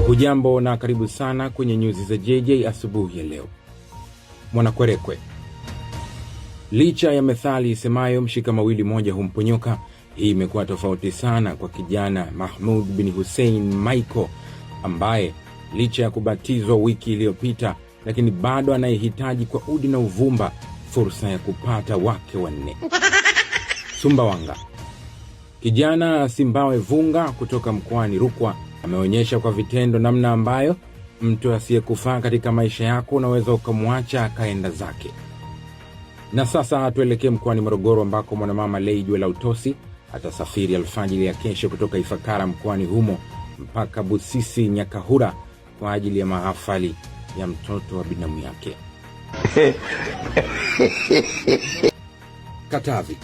Hujambo na karibu sana kwenye nyuzi za JJ asubuhi ya leo. Mwanakwerekwe. Licha ya methali isemayo mshika mawili moja humponyoka, hii imekuwa tofauti sana kwa kijana Mahmoud bin Hussein Michael, ambaye licha ya kubatizwa wiki iliyopita, lakini bado anayehitaji kwa udi na uvumba fursa ya kupata wake wanne. Sumbawanga. Kijana Simbawe Vunga kutoka mkoani Rukwa ameonyesha kwa vitendo namna ambayo mtu asiyekufaa katika maisha yako unaweza ukamwacha akaenda zake. Na sasa tuelekee mkoani Morogoro, ambako mwanamama Leijwe Lautosi atasafiri alfajiri ya kesho kutoka Ifakara mkoani humo mpaka Busisi Nyakahura kwa ajili ya mahafali ya mtoto wa binamu yake. Katavi.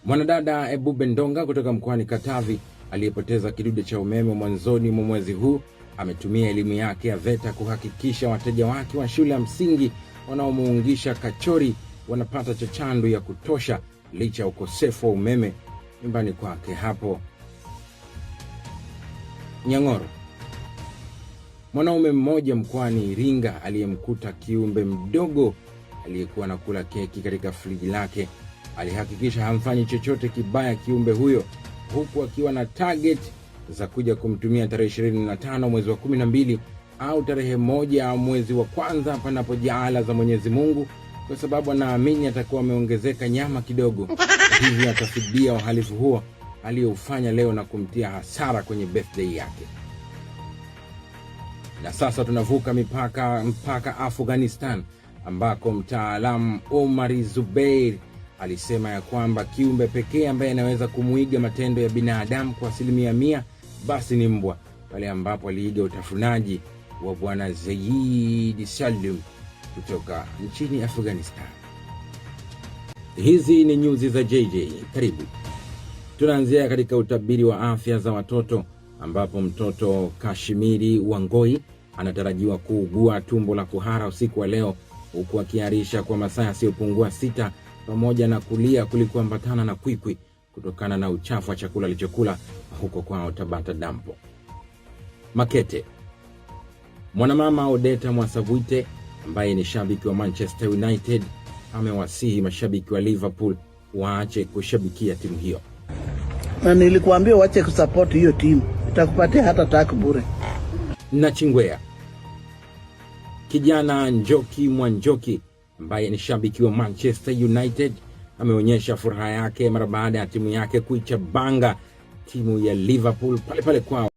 Mwanadada Ebube Ndonga kutoka mkoani Katavi aliyepoteza kidude cha umeme mwanzoni mwa mwezi huu ametumia elimu yake ya VETA kuhakikisha wateja wake wa shule ya msingi wanaomuungisha kachori wanapata chachandu ya kutosha licha ya ukosefu wa umeme nyumbani kwake hapo Nyang'oro. Mwanaume mmoja mkoani Iringa aliyemkuta kiumbe mdogo aliyekuwa anakula keki katika friji lake alihakikisha hamfanyi chochote kibaya kiumbe huyo, huku akiwa na target za kuja kumtumia tarehe 25 mwezi wa 12 au tarehe 1 mwezi wa kwanza panapo jaala za Mwenyezi Mungu, kwa sababu anaamini atakuwa ameongezeka nyama kidogo, hivyo atafidia uhalifu huo aliyoufanya leo na kumtia hasara kwenye birthday yake. Na sasa tunavuka mpaka Afghanistan, ambako mtaalamu Omar Zubeir alisema ya kwamba kiumbe pekee ambaye anaweza kumuiga matendo ya binadamu kwa 100% basi ni mbwa, pale ambapo aliiga utafunaji wa bwana Zaid Salim kutoka nchini Afghanistan. Hizi ni nyuzi za JJ, karibu. Tunaanzia katika utabiri wa afya za watoto, ambapo mtoto Kashmiri Wangoi anatarajiwa kuugua tumbo la kuhara usiku wa leo, huku akiharisha kwa masaa yasiyopungua 6 pamoja na kulia kulikoambatana na kwikwi kutokana na uchafu wa chakula alichokula huko kwao Tabata Dampo. Makete. Mwanamama Odeta Mwasavwite ambaye ni shabiki wa Manchester United amewasihi mashabiki wa Liverpool waache kushabikia timu hiyo. Na nilikuambia waache kusupport hiyo timu, itakupatia hata tak bure. Na Chingwea. Kijana Njoki Mwanjoki ambaye ni shabiki wa Manchester United ameonyesha furaha yake mara baada ya timu yake kuichabanga timu ya Liverpool pale kwao